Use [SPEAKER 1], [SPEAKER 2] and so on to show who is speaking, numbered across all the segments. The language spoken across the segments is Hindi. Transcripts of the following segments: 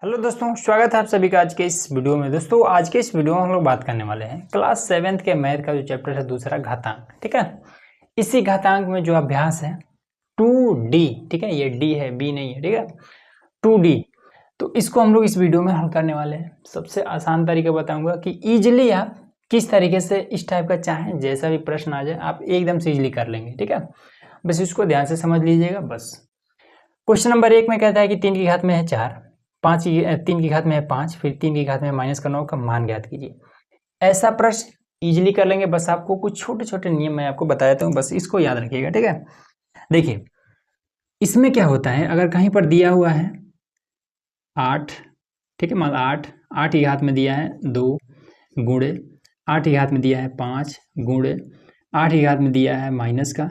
[SPEAKER 1] हेलो दोस्तों, स्वागत है आप सभी का आज के इस वीडियो में। दोस्तों आज के इस वीडियो में हम लोग बात करने वाले हैं क्लास 7th के मैथ का जो चैप्टर है दूसरा घातांक। ठीक है, इसी घातांक में जो अभ्यास है 2D, ठीक है, ये D है, B नहीं है, ठीक है, 2D। तो इसको हम लोग इस वीडियो में हल करने वाले हैं। सबसे आसान तरीका बताऊंगा कि इजिली आप किस तरीके से इस टाइप का चाहें जैसा भी प्रश्न आ जाए आप एकदम से इजिली कर लेंगे। ठीक है, बस इसको ध्यान से समझ लीजिएगा। बस क्वेश्चन नंबर 1 में कहता है कि 3 की घात में है 4, 3 की घात में है 5, फिर 3 की घात में माइनस का 9 का मान ज्ञात कीजिए। ऐसा प्रश्न इजीली कर लेंगे। बस आपको कुछ छोटे छोटे नियम मैं आपको बता देता हूँ, बस इसको याद रखिएगा। ठीक है, देखिए इसमें क्या होता है, अगर कहीं पर दिया हुआ है 8, ठीक है, मान 8 की घात में दिया है 2 गुणे 8 की घात में दिया है 5 गुणे 8 की घात में दिया है माइनस का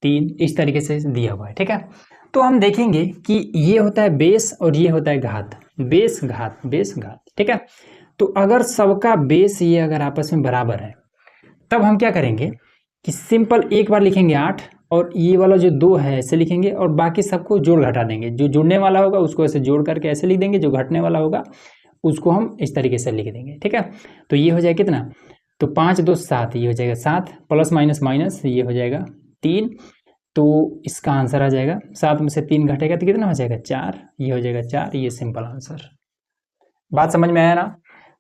[SPEAKER 1] 3, इस तरीके से दिया हुआ है। ठीक है, तो हम देखेंगे कि ये होता है बेस और ये होता है घात, बेस घात, बेस घात। ठीक है, तो अगर सबका बेस ये अगर आपस में बराबर है तब हम क्या करेंगे कि सिंपल एक बार लिखेंगे 8 और ये वाला जो 2 है ऐसे लिखेंगे और बाकी सबको जोड़ घटा देंगे। जो जुड़ने वाला होगा उसको ऐसे जोड़ करके ऐसे लिख देंगे, जो घटने वाला होगा उसको हम इस तरीके से लिख देंगे। ठीक है, तो ये हो जाएगा कितना, तो 5 2 7, ये हो जाएगा 7 प्लस माइनस माइनस ये हो जाएगा 3, तो इसका आंसर आ जाएगा 7 में से 3 घटेगा तो कितना हो जाएगा 4, ये हो जाएगा 4, ये सिंपल आंसर। बात समझ में आया ना?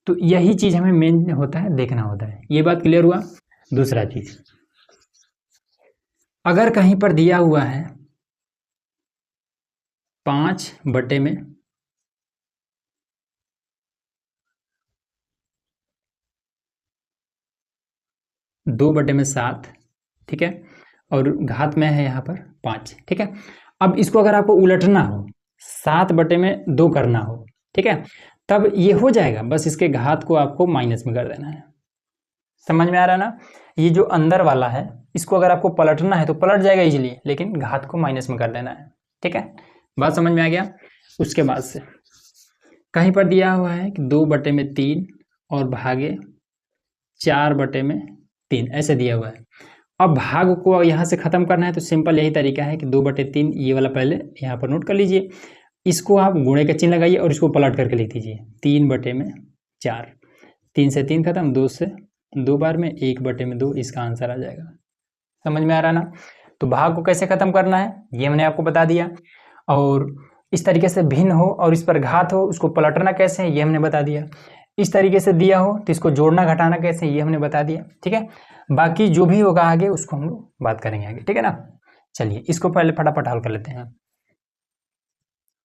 [SPEAKER 1] तो यही चीज हमें मेन होता है, देखना होता है। ये बात क्लियर हुआ। दूसरा चीज, अगर कहीं पर दिया हुआ है 5 बटे में 2 बटे में 7, ठीक है, और घात में है यहाँ पर 5। ठीक है, अब इसको अगर आपको उलटना हो 7 बटे में 2 करना हो, ठीक है, तब ये हो जाएगा। बस इसके घात को आपको माइनस में कर देना है। समझ में आ रहा है ना? ये जो अंदर वाला है इसको अगर आपको पलटना है तो पलट जाएगा इजीली, लेकिन घात को माइनस में कर देना है। ठीक है, बात समझ में आ गया। उसके बाद से कहीं पर दिया हुआ है कि 2 बटे में 3 और भागे 4 बटे में 3, ऐसे दिया हुआ है। अब भाग को यहाँ से खत्म करना है तो सिंपल यही तरीका है कि 2 बटे 3, ये वाला पहले यहाँ पर नोट कर लीजिए, इसको आप गुणे का चिन्ह लगाइए और इसको पलट करके लिख दीजिए 3 बटे में 4, 3 से 3 खत्म, 2 से 2 बार में 1 बटे में 2, इसका आंसर आ जाएगा। समझ में आ रहा ना? तो भाग को कैसे खत्म करना है ये हमने आपको बता दिया, और इस तरीके से भिन्न हो और इस पर घात हो उसको पलटना कैसे है ये हमने बता दिया। इस तरीके से दिया हो तो इसको जोड़ना घटाना कैसे ये हमने बता दिया। ठीक है, बाकी जो भी होगा आगे उसको हम लोग बात करेंगे आगे। ठीक है ना? चलिए इसको पहले फटाफट हल कर लेते हैं।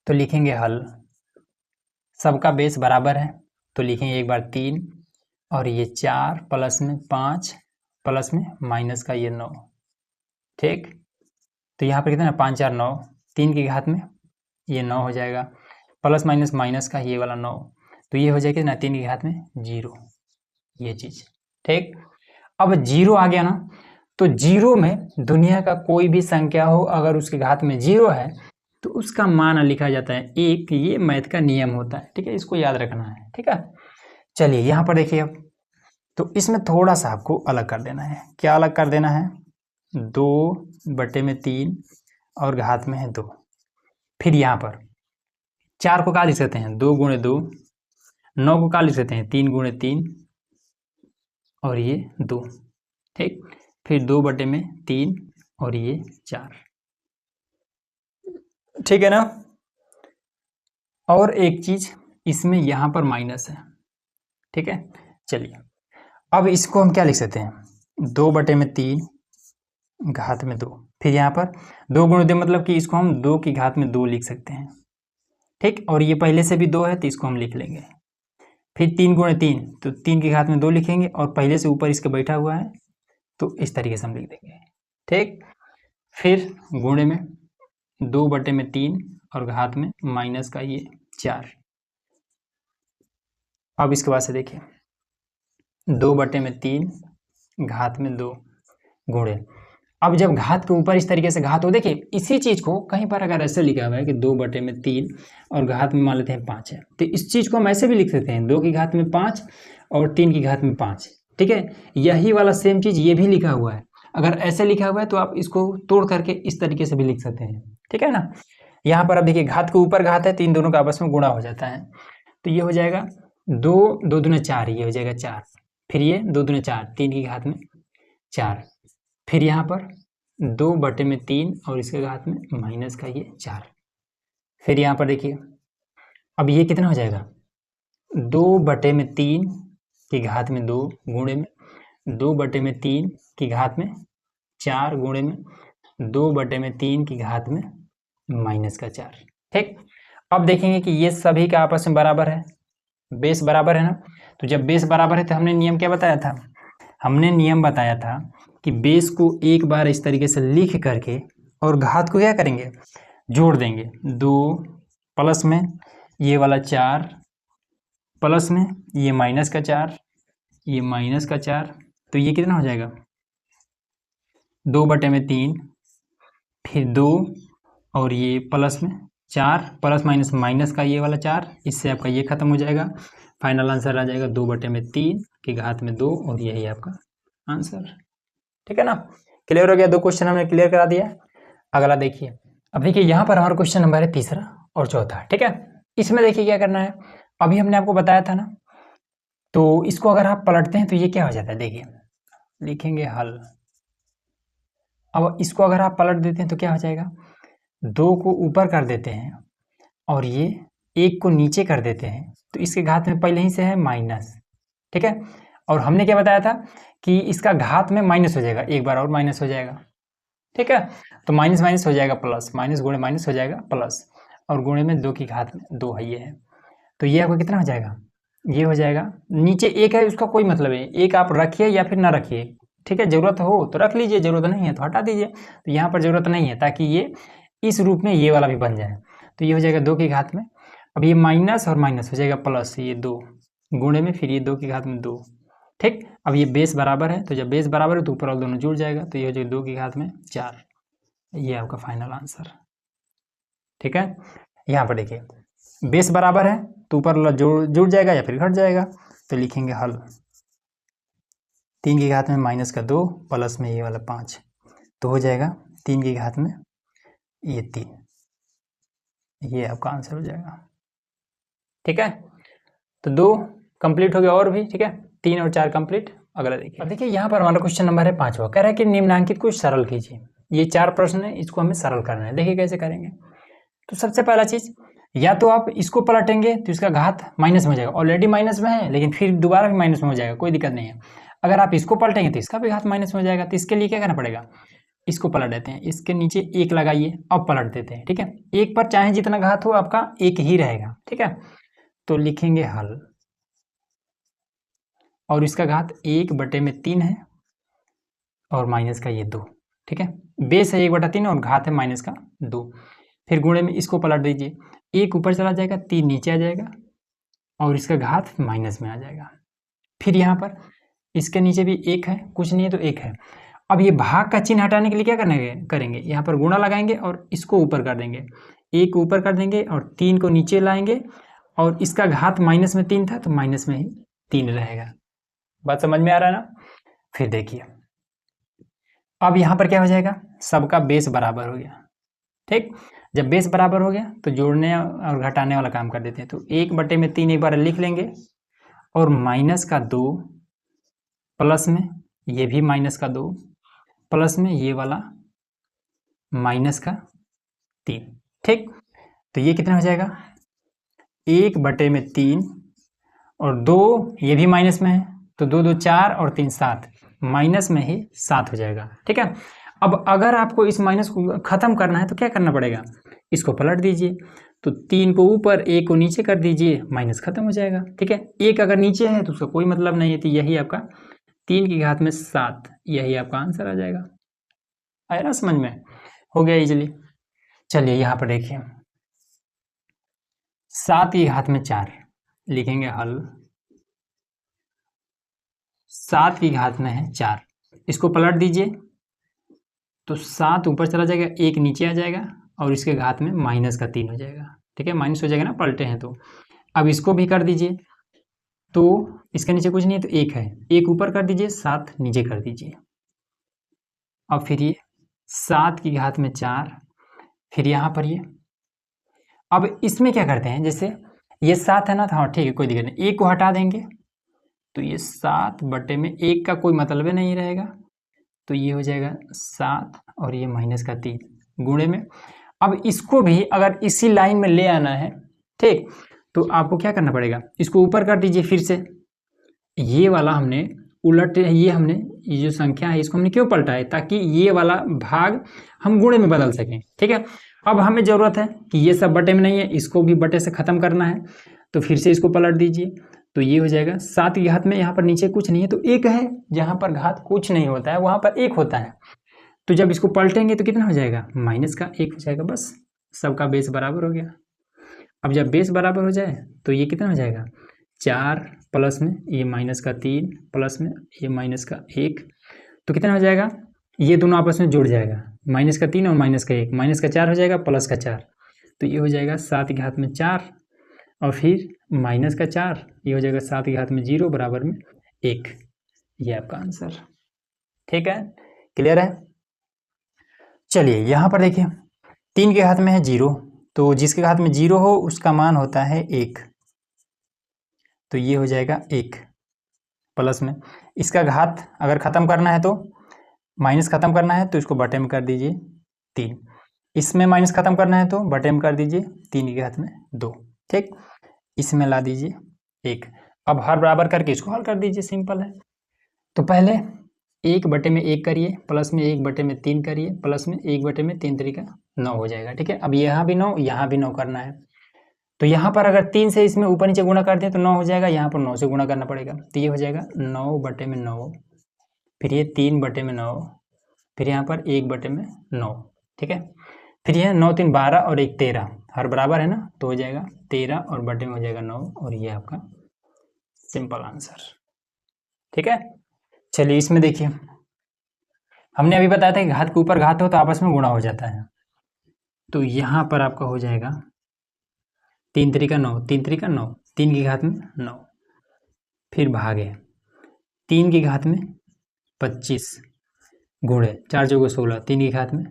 [SPEAKER 1] तो लिखेंगे हल, सबका बेस बराबर है तो लिखेंगे एक बार 3 और ये 4 प्लस में 5 प्लस में माइनस का ये 9। ठीक, तो यहाँ पर कितना 5 4 9, 3 की घात में ये 9 हो जाएगा, प्लस माइनस माइनस का ये वाला 9, तो ये हो जाएगा ना 3 की घात में 0, ये चीज। ठीक, अब 0 आ गया ना, तो 0 में दुनिया का कोई भी संख्या हो अगर उसके घात में 0 है तो उसका मान लिखा जाता है 1। ये मैथ का नियम होता है। ठीक है, इसको याद रखना है। ठीक है, चलिए यहाँ पर देखिए अब, तो इसमें थोड़ा सा आपको अलग कर देना है। क्या अलग कर देना है, 2 बटे में 3 और घात में है 2, फिर यहाँ पर 4 को क्या लिख सकते हैं 2 गुणे 2, 9 को क्या लिख सकते हैं 3 गुणे 3 और ये 2। ठीक, फिर 2 बटे में 3 और ये 4। ठीक है ना? और एक चीज इसमें यहाँ पर माइनस है। ठीक है, चलिए अब इसको हम क्या लिख सकते हैं 2 बटे में 3 घात में 2, फिर यहाँ पर 2 गुणे 2 मतलब कि इसको हम 2 की घात में 2 लिख सकते हैं। ठीक, और ये पहले से भी 2 है तो इसको हम लिख लेंगे। फिर 3 गुणे 3 तो 3 की घात में 2 लिखेंगे और पहले से ऊपर इसके बैठा हुआ है तो इस तरीके से हम लिख देंगे। ठीक, फिर गुणे में 2 बटे में 3 और घात में माइनस का ये 4। अब इसके बाद से देखिए 2 बटे में 3 घात में 2 गुणे, अब जब घात के ऊपर इस तरीके से घात हो, देखिए इसी चीज को कहीं पर अगर ऐसे लिखा हुआ है कि 2 बटे में 3 और घात में मान लेते हैं 5 है, तो इस चीज को हम ऐसे भी लिख सकते हैं 2 की घात में 5 और 3 की घात में 5। ठीक है, यही वाला सेम चीज ये भी लिखा हुआ है। अगर ऐसे लिखा हुआ है तो आप इसको तोड़ करके इस तरीके से भी लिख सकते हैं। ठीक है ना? यहाँ पर अब देखिए घात के ऊपर घात है तो इन दोनों का आपस में गुणा हो जाता है, तो ये हो जाएगा 2 2 दूने 4, ये हो जाएगा 4, फिर ये 2 दूने 4, 3 की घात में 4, फिर यहाँ पर 2/3 और इसके घात में माइनस का ये 4, फिर यहाँ पर देखिए अब ये कितना हो जाएगा 2/3 की घात में 2 गुणे में 2/3 की घात में 4 गुणे में 2/3 की घात में माइनस का 4। ठीक, अब देखेंगे कि ये सभी का आपस में बराबर है, बेस बराबर है ना। तो जब बेस बराबर है तो हमने नियम क्या बताया था, हमने नियम बताया था कि बेस को एक बार इस तरीके से लिख करके और घात को क्या करेंगे, जोड़ देंगे। 2 प्लस में ये वाला 4 प्लस में ये माइनस का 4, ये माइनस का 4, तो ये कितना हो जाएगा 2/3, फिर 2 और ये प्लस में 4 प्लस माइनस माइनस का ये वाला 4, इससे आपका ये खत्म हो जाएगा। फाइनल आंसर आ जाएगा 2/3 की घात में 2 और यही आपका आंसर। ठीक है ना, क्लियर हो गया, 2 क्वेश्चन हमने क्लियर करा दिया। अगला देखिए, अब देखिए यहाँ पर हमारा क्वेश्चन नंबर है तीसरा और चौथा। ठीक है, इसमें देखिए क्या करना है, अभी हमने आपको बताया था ना, तो इसको अगर आप पलटते हैं तो ये क्या हो जाता है, देखिए लिखेंगे हल। अब इसको अगर आप पलट देते हैं तो क्या हो जाएगा, 2 को ऊपर कर देते हैं और ये 1 को नीचे कर देते हैं, तो इसके घात में पहले ही से है माइनस। ठीक है, और हमने क्या बताया था कि इसका घात में माइनस हो जाएगा, एक बार और माइनस हो जाएगा। ठीक है, तो माइनस माइनस हो जाएगा प्लस, माइनस गुणे माइनस हो जाएगा प्लस, और गुणे में 2 की घात में 2 है, ये है, तो ये आपका कितना हो जाएगा, ये हो जाएगा। नीचे 1 है, उसका कोई मतलब है, 1 आप रखिए या फिर ना रखिए। ठीक है, जरूरत हो तो रख लीजिए, जरूरत नहीं है तो हटा दीजिए। तो यहाँ पर जरूरत नहीं है, ताकि ये इस रूप में ये वाला भी बन जाए। तो ये हो जाएगा 2 की घात में, अब ये माइनस और माइनस हो जाएगा प्लस, ये 2 गुणे में फिर ये 2 की घात में 2। ठीक, अब ये बेस बराबर है, तो जब बेस बराबर है तो ऊपर वाले दोनों जुड़ जाएगा, तो ये हो जाएगा 2 की घात में 4, ये आपका फाइनल आंसर। ठीक है, यहाँ पर देखिए बेस बराबर है तो ऊपर वाला जुड़ जाएगा या फिर घट जाएगा, तो लिखेंगे हल। 3 की घात में माइनस का 2 प्लस में ये वाला 5, तो हो जाएगा 3 की घात में ये 3, ये आपका आंसर हो जाएगा। ठीक है, तो 2 कंप्लीट हो गया और भी। ठीक है, 3 और 4 कंप्लीट। अगला देखिए, अब देखिए यहाँ पर हमारा क्वेश्चन नंबर है 5वां, कह रहा है कि निम्नलिखित को सरल कीजिए। ये 4 प्रश्न है, इसको हमें सरल करना है। देखिए कैसे करेंगे, तो सबसे पहला चीज, या तो आप इसको पलटेंगे तो इसका घात माइनस में हो जाएगा, ऑलरेडी माइनस में है लेकिन फिर दोबारा भी माइनस में हो जाएगा, कोई दिक्कत नहीं है। अगर आप इसको पलटेंगे तो इसका भी घात माइनस में हो जाएगा, तो इसके लिए क्या करना पड़ेगा, इसको पलट देते हैं, इसके नीचे 1 लगाइए, अब पलट देते हैं। ठीक है, 1 पर चाहे जितना घात हो आपका 1 ही रहेगा। ठीक है, तो लिखेंगे हल, और इसका घात 1/3 है और माइनस का ये 2। ठीक है, बेस है 1/3 और घात है माइनस का 2, फिर गुणे में इसको पलट दीजिए, 1 ऊपर चला जाएगा, 3 नीचे आ जाएगा और इसका घात माइनस में आ जाएगा। फिर यहाँ पर इसके नीचे भी 1 है, कुछ नहीं है तो 1 है। अब ये भाग का चिन्ह हटाने के लिए क्या करेंगे, यहाँ पर गुणा लगाएंगे और इसको ऊपर कर देंगे, 1 ऊपर कर देंगे और 3 को नीचे लाएंगे, और इसका घात माइनस में 3 था तो माइनस में ही 3 रहेगा। बात समझ में आ रहा है ना। फिर देखिए अब यहाँ पर क्या हो जाएगा, सबका बेस बराबर हो गया। ठीक, जब बेस बराबर हो गया तो जोड़ने और घटाने वाला काम कर देते हैं, तो 1/3 एक बार लिख लेंगे, और माइनस का 2 प्लस में ये भी माइनस का 2 प्लस में ये वाला माइनस का 3। ठीक, तो ये कितना हो जाएगा 1/3 और 2 ये भी माइनस में है, तो 2 2 4 और 3 7, माइनस में ही 7 हो जाएगा। ठीक है, अब अगर आपको इस माइनस को खत्म करना है तो क्या करना पड़ेगा, इसको पलट दीजिए, तो 3 को ऊपर 1 को नीचे कर दीजिए, माइनस खत्म हो जाएगा। ठीक है, 1 अगर नीचे है तो उसका कोई मतलब नहीं है, तो यही आपका 3 की घात में 7, यही आपका आंसर आ जाएगा। आया ना समझ में, हो गया इजीली। चलिए यहाँ पर देखिए 7 की घात में 4, लिखेंगे हल। 7 की घात में है 4, इसको पलट दीजिए, तो 7 ऊपर चला जाएगा, 1 नीचे आ जाएगा और इसके घात में माइनस का 3 हो जाएगा। ठीक है, माइनस हो जाएगा ना, पलटे हैं तो। अब इसको भी कर दीजिए, तो इसके नीचे कुछ नहीं है तो 1 है, 1 ऊपर कर दीजिए, 7 नीचे कर दीजिए। अब फिर ये 7 की घात में 4, फिर यहाँ पर ये अब इसमें क्या करते हैं, जैसे ये 7 है ना, हाँ ठीक है कोई दिक्कत नहीं, 1 को हटा देंगे तो ये 7/1 का कोई मतलब ही नहीं रहेगा, तो ये हो जाएगा 7 और ये -3 गुणे में। अब इसको भी अगर इसी लाइन में ले आना है, ठीक, तो आपको क्या करना पड़ेगा, इसको ऊपर कर दीजिए फिर से। ये वाला हमने उलट, ये जो संख्या है इसको हमने क्यों पलटा है, ताकि ये वाला भाग हम गुणे में बदल सकें, ठीक है। अब हमें ज़रूरत है कि ये सब बटे में नहीं है, इसको भी बटे से ख़त्म करना है, तो फिर से इसको पलट दीजिए, तो ये हो जाएगा 7 की घात में, यहाँ पर नीचे कुछ नहीं है तो 1 है, जहाँ पर घात कुछ नहीं होता है वहाँ पर 1 होता है, तो जब इसको पलटेंगे तो कितना हो जाएगा, -1 हो जाएगा, बस सबका बेस बराबर हो गया। अब जब बेस बराबर हो जाए तो ये कितना हो जाएगा, 4 प्लस में ये -3 प्लस में ये -1, तो कितना हो जाएगा, ये दोनों आपस में जुड़ जाएगा, -3 और -1, -4 हो जाएगा +4, तो ये हो जाएगा 7 की घात में 4 और फिर -4, ये हो जाएगा 7 की घात में 0 बराबर में 1, ये आपका आंसर। ठीक है, क्लियर है। चलिए यहाँ पर देखिए 3 के घात में है 0, तो जिसके घात में 0 हो उसका मान होता है 1, तो ये हो जाएगा 1 प्लस में, इसका घात अगर ख़त्म करना है तो माइनस ख़त्म करना है तो इसको बटे में कर दीजिए 3, इसमें माइनस ख़त्म करना है तो बटे में कर दीजिए 3 के घात में 2, ठीक, इसमें ला दीजिए 1। अब हर बराबर करके इसको हल कर दीजिए, सिंपल है। तो पहले 1/1 करिए, प्लस में 1/3 करिए, प्लस में 1/3 तरीका 9 हो जाएगा, ठीक है। अब यहाँ भी 9, यहाँ भी 9 करना है, तो यहाँ पर अगर 3 से इसमें ऊपर नीचे गुणा कर दें तो 9 हो जाएगा, यहाँ पर 9 से गुणा करना पड़ेगा, तो ये हो जाएगा 9/9, फिर ये 3/9, फिर यहाँ पर 1/9, ठीक है। फिर यह 9 3 12 और 1 13, हर बराबर है ना, तो हो जाएगा 13 और बटे में हो जाएगा 9, और ये आपका सिंपल आंसर, ठीक है। चलिए इसमें देखिए, हमने अभी बताया था कि घात के ऊपर घात हो तो आपस में गुणा हो जाता है, तो यहाँ पर आपका हो जाएगा 3 3 9, 3 3 9, 3 की घात में 9, फिर भागे 3 की घात में 25 गुणे 4 चौके 16, 3 की घात में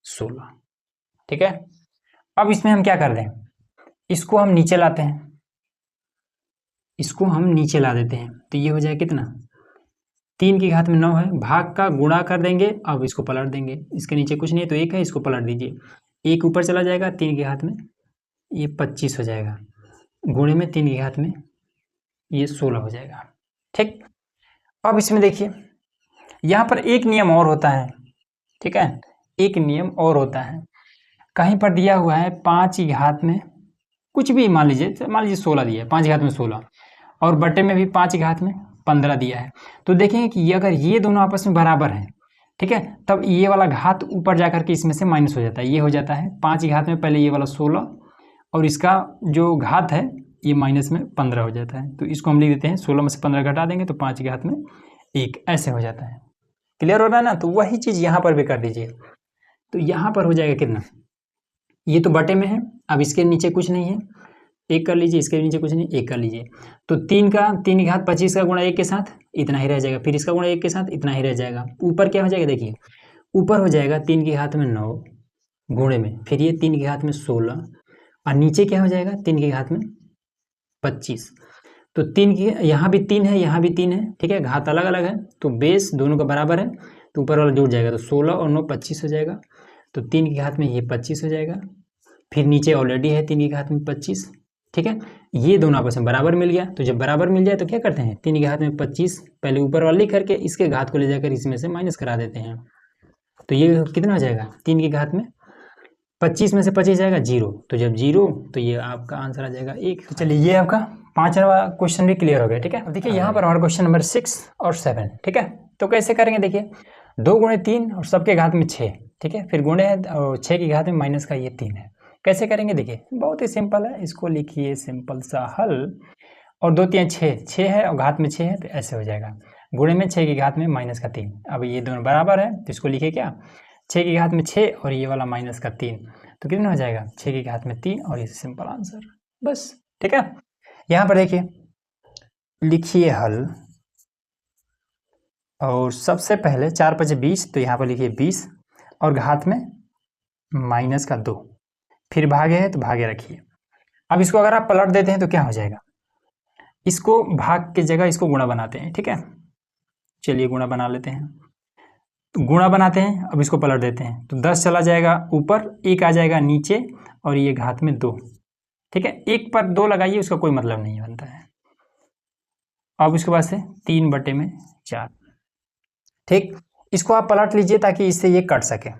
[SPEAKER 1] 16, ठीक है। अब इसमें हम क्या कर दें, इसको हम नीचे लाते हैं, इसको हम नीचे ला देते हैं, तो ये हो जाए कितना, 3 की घात में 9 है, भाग का गुणा कर देंगे, अब इसको पलट देंगे, इसके नीचे कुछ नहीं है तो 1 है, इसको पलट दीजिए, 1 ऊपर चला जाएगा, 3 की घात में ये 25 हो जाएगा, गुणे में 3 की घात में ये 16 हो जाएगा, ठीक। अब इसमें देखिए यहाँ पर एक नियम और होता है, ठीक है, एक नियम और होता है, कहीं पर दिया हुआ है 5 की घात में कुछ भी, मान लीजिए 16 दिया है, 5 की घात में 16, और बटे में भी 5 की घात में 15 दिया है, तो देखेंगे कि अगर ये दोनों आपस में बराबर हैं, ठीक है, तब ये वाला घात ऊपर जाकर के इसमें से माइनस हो जाता है, ये हो जाता है 5 की घात में पहले ये वाला 16 और इसका जो घात है ये माइनस में 15 हो जाता है, तो इसको हम लिख देते हैं 16 में से 15 घटा देंगे तो 5 की घात में 1, ऐसे हो जाता है। क्लियर हो रहा है ना, तो वही चीज़ यहाँ पर भी कर दीजिए, तो यहाँ पर हो जाएगा कितना, ये तो बटे में है, अब इसके नीचे कुछ नहीं है, 1 कर लीजिए, इसके नीचे कुछ नहीं, 1 कर लीजिए, तो 3 की घात 25 का गुणा 1 के साथ इतना ही रह जाएगा, फिर इसका गुणा 1 के साथ इतना ही रह जाएगा, ऊपर क्या हो जाएगा, देखिए ऊपर हो जाएगा 3 की घात में 9 गुणे में, फिर ये 3 की घात में 16, और नीचे क्या हो जाएगा 3 की घात में 25, तो 3 की यहाँ भी 3 है, यहाँ भी 3 है, ठीक है, घात अलग अलग है तो बेस दोनों का बराबर है, तो ऊपर वाला जुड़ जाएगा, तो 16 और 9 25 हो जाएगा, तो 3 की घात में ये 25 हो जाएगा, फिर नीचे ऑलरेडी है 3 की घात में 25, ठीक है, ये दोनों आपस में बराबर मिल गया, तो जब बराबर मिल जाए तो क्या करते हैं 3 की घात में 25 पहले ऊपर वाला लिख करके इसके घात को ले जाकर इसमें से माइनस करा देते हैं, तो ये कितना हो जाएगा 3 की घात में 25 में से 25 जाएगा 0, तो जब 0 तो ये आपका आंसर आ जाएगा 1। तो चलिए ये आपका 5वां क्वेश्चन भी क्लियर हो गया, ठीक है। अब देखिए यहाँ पर हमारा क्वेश्चन नंबर 6 और 7, ठीक है, तो कैसे करेंगे, देखिए 2 गुणे 3 और सबके घात में 6, ठीक है, फिर गुणे है और 6 की घात में माइनस का ये 3 है, कैसे करेंगे, देखिए बहुत ही सिंपल है, इसको लिखिए सिंपल सा हल, और 2 3 6 है और घात में 6 है, तो ऐसे हो जाएगा, गुणे में 6 की घात में माइनस का 3, अब ये दोनों बराबर है तो इसको लिखिए क्या, 6 की घात में 6 और ये वाला माइनस का 3, तो कितना हो जाएगा 6 की घात में 3 और ये सिंपल आंसर, बस, ठीक है। यहाँ पर देखिए लिखिए हल, और सबसे पहले 4 5 20, तो यहाँ पर लिखिए 20 और घात में माइनस का 2, फिर भागे है तो भागे रखिए। अब इसको अगर आप पलट देते हैं तो क्या हो जाएगा, इसको भाग की जगह इसको गुणा बनाते हैं, ठीक है। चलिए गुणा बना लेते हैं। तो गुणा बनाते हैं, अब इसको पलट देते हैं तो 10 चला जाएगा ऊपर, 1 आ जाएगा नीचे, और ये घात में 2, ठीक है। 1 पर 2 लगाइए, उसका कोई मतलब नहीं बनता है। अब इसके बाद से 3/4, ठीक। इसको आप पलट लीजिए ताकि इससे ये कट सके,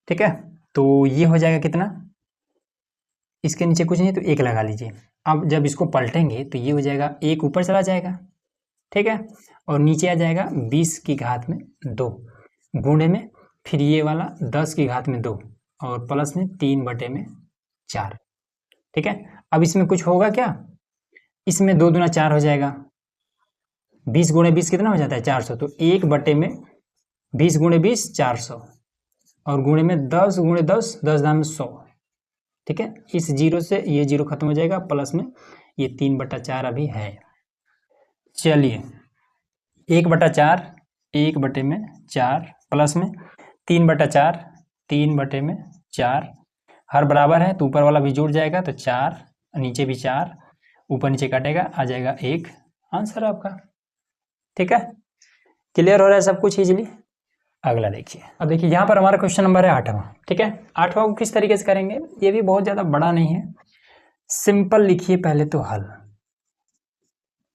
[SPEAKER 1] ठीक है। तो ये हो जाएगा कितना, इसके नीचे कुछ नहीं तो 1 लगा लीजिए। अब जब इसको पलटेंगे तो ये हो जाएगा 1 ऊपर चला जाएगा, ठीक है, और नीचे आ जाएगा 20 की घात में 2 गुणे में, फिर ये वाला 10 की घात में 2 और प्लस में 3/4, ठीक है। अब इसमें कुछ होगा क्या, इसमें 2 दूना 4 हो जाएगा, 20 गुणे 20 कितना हो जाता है 400, तो 1/20 गुणे 20 400, और गुणे में 10 गुणे 10 10 दाम 100, ठीक है। इस जीरो से ये जीरो खत्म हो जाएगा, प्लस में ये 3/4 अभी है। चलिए 1/4 1/4 प्लस में 3/4 3/4, हर बराबर है तो ऊपर वाला भी जुड़ जाएगा, तो 4 नीचे भी 4, ऊपर नीचे काटेगा आ जाएगा 1, आंसर आपका, ठीक है। क्लियर हो रहा है सब कुछ इजीली। अगला देखिए, अब देखिए यहाँ पर हमारा क्वेश्चन नंबर है 8वां, ठीक है। 8वां को किस तरीके से करेंगे, ये भी बहुत ज़्यादा बड़ा नहीं है, सिंपल लिखिए पहले तो हल,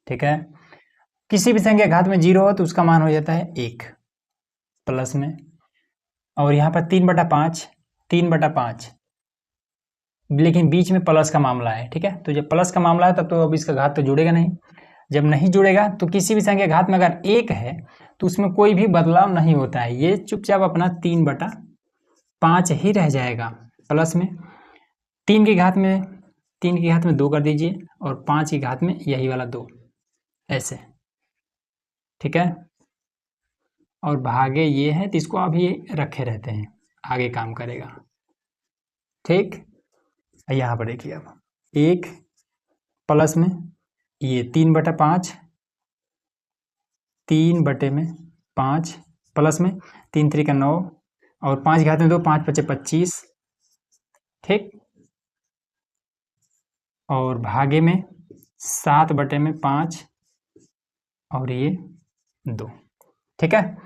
[SPEAKER 1] ठीक है। किसी भी संख्या घात में 0 हो तो उसका मान हो जाता है 1 प्लस में, और यहाँ पर 3/5 लेकिन बीच में प्लस का मामला है, ठीक है। तो जब प्लस का मामला है तब तो अब इसका घात तो जुड़ेगा नहीं, जब नहीं जुड़ेगा तो किसी भी संख्या घात में अगर 1 है तो उसमें कोई भी बदलाव नहीं होता है, ये चुपचाप अपना 3/5 ही रह जाएगा, प्लस में 3 की घात में 2 कर दीजिए, और 5 की घात में यही वाला 2, ऐसे, ठीक है। और भागे ये है तो इसको अभी रखे रहते हैं, आगे काम करेगा, ठीक। यहाँ पर देखिए अब 1 प्लस में ये 3/5 3/5 प्लस में 3 3 का 9, और 5 घात में 2 5 5 25, ठीक। और भागे में 7/5 और ये 2, ठीक है।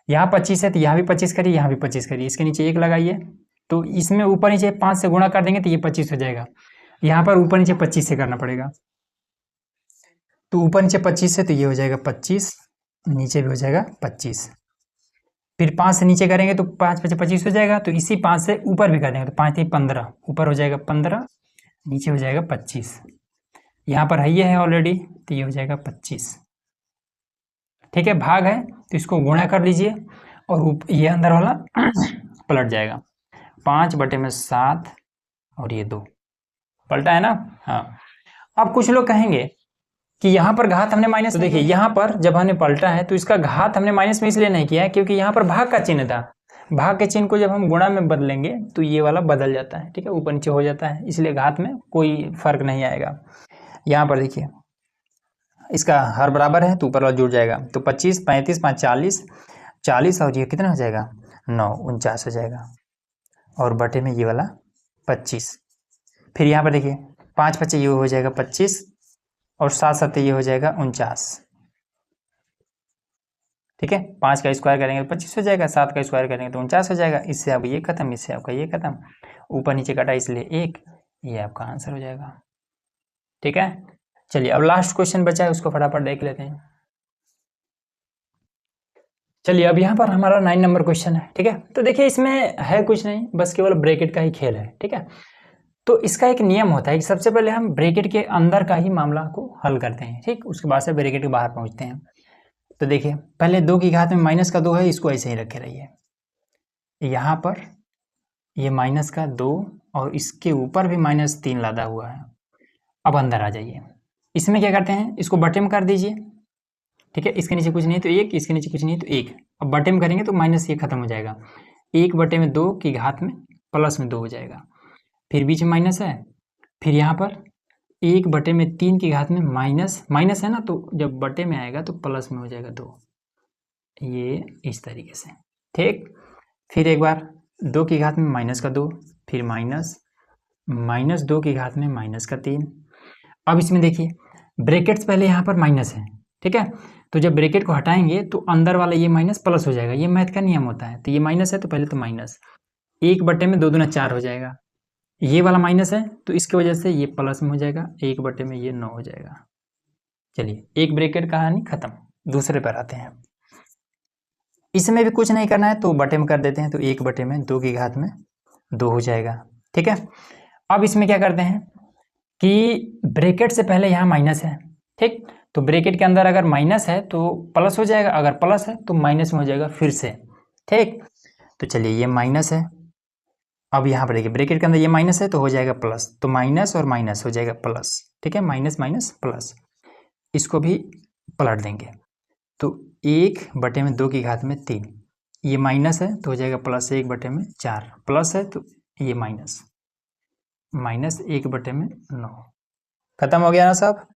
[SPEAKER 1] यहाँ 25 है तो यहाँ भी 25 करिए, यहाँ भी 25 करिए, इसके नीचे 1 लगाइए, तो इसमें ऊपर नीचे 5 से गुणा कर देंगे तो ये 25 हो जाएगा। यहाँ पर ऊपर नीचे 25 से करना पड़ेगा, तो ऊपर नीचे 25 है तो ये हो जाएगा 25, नीचे भी हो जाएगा 25, फिर 5 से नीचे करेंगे तो 5 5 25 हो जाएगा, तो इसी 5 से ऊपर भी कर देंगे तो 5 3 15, ऊपर हो जाएगा 15, नीचे हो जाएगा 25, यहाँ पर है ये है ऑलरेडी तो ये हो जाएगा 25, ठीक है। भाग है तो इसको गुणा कर लीजिए, और ये अंदर वाला पलट जाएगा, 5/7 और ये 2 पलटा है ना, हाँ। अब कुछ लोग कहेंगे कि यहाँ पर घात हमने माइनस, तो देखिए यहाँ पर जब हमने पलटा है तो इसका घात हमने माइनस में इसलिए नहीं किया है क्योंकि यहाँ पर भाग का चिन्ह था, भाग के चिन्ह को जब हम गुणा में बदलेंगे तो ये वाला बदल जाता है, ठीक है, ऊपर नीचे हो जाता है, इसलिए घात में कोई फर्क नहीं आएगा। यहाँ पर देखिए इसका हर बराबर है तो ऊपर वाला जुड़ जाएगा, तो 25 35 5 40 और ये कितना हो जाएगा 9 49 हो जाएगा, और बटे में ये वाला 25, फिर यहाँ पर देखिए 5 5 ये हो जाएगा 25, और 7 7 ये हो जाएगा 49, ठीक है। 5 का स्क्वायर करेंगे तो 25 हो जाएगा, 7 का स्क्वायर करेंगे तो 49 हो जाएगा, इससे अब ये खत्म, इससे आपका ये खत्म, ऊपर नीचे कटा इसलिए 1, ये आपका आंसर हो जाएगा, ठीक है। चलिए अब लास्ट क्वेश्चन बचा है उसको फटाफट देख लेते हैं। चलिए अब यहाँ पर हमारा 9 नंबर क्वेश्चन है, ठीक है। तो देखिए इसमें है कुछ नहीं, बस केवल ब्रैकेट का ही खेल है, ठीक है। तो इसका एक नियम होता है कि सबसे पहले हम ब्रैकेट के अंदर का ही मामला को हल करते हैं, ठीक, उसके बाद से ब्रैकेट के बाहर पहुँचते हैं। तो देखिए पहले 2 की घात में माइनस का 2 है, इसको ऐसे ही रखे रहिए, यहाँ पर ये माइनस का 2 और इसके ऊपर भी -3 लादा हुआ है। अब अंदर आ जाइए, इसमें क्या करते हैं, इसको बटे में कर दीजिए, ठीक है, इसके नीचे कुछ नहीं तो 1, इसके नीचे कुछ नहीं तो 1, अब बटे में करेंगे तो माइनस ये खत्म हो जाएगा, 1/2 की घात में प्लस में 2 हो जाएगा, फिर बीच में माइनस है, फिर यहाँ पर 1/3 की घात में माइनस है ना, तो जब बटे में आएगा तो प्लस में हो जाएगा 2, ये इस तरीके से, ठीक। फिर एक बार 2 की घात में -2, फिर माइनस, -2 की घात में -3। अब इसमें देखिए ब्रैकेट्स पहले यहाँ पर माइनस है, ठीक है। तो जब ब्रैकेट को हटाएंगे तो अंदर वाला ये माइनस प्लस हो जाएगा, ये मैथ का नियम होता है। तो ये माइनस है तो पहले तो माइनस 1/2 दूना 4 हो जाएगा, ये वाला माइनस है तो इसकी वजह से ये प्लस में हो जाएगा, 1/2 में ये 9 हो जाएगा। चलिए एक ब्रैकेट कहानी खत्म, दूसरे पर आते हैं। इसमें भी कुछ नहीं करना है तो बटे में कर देते हैं, तो 1/2 की घात में 2 हो जाएगा, ठीक है। अब इसमें क्या करते हैं कि ब्रैकेट से पहले यहाँ माइनस है, ठीक। तो ब्रैकेट के अंदर अगर माइनस है तो प्लस हो जाएगा, अगर प्लस है तो माइनस में हो जाएगा फिर से, ठीक। तो चलिए ये माइनस है, अब यहाँ पर देखिए ब्रैकेट के अंदर ये माइनस है तो हो जाएगा प्लस, तो माइनस और माइनस हो जाएगा प्लस, ठीक है। माइनस माइनस प्लस, इसको भी पलट देंगे तो 1/2 की घात में 3, ये माइनस है तो हो जाएगा प्लस 1/4, प्लस है तो ये माइनस 1/9। खत्म हो गया ना साहब।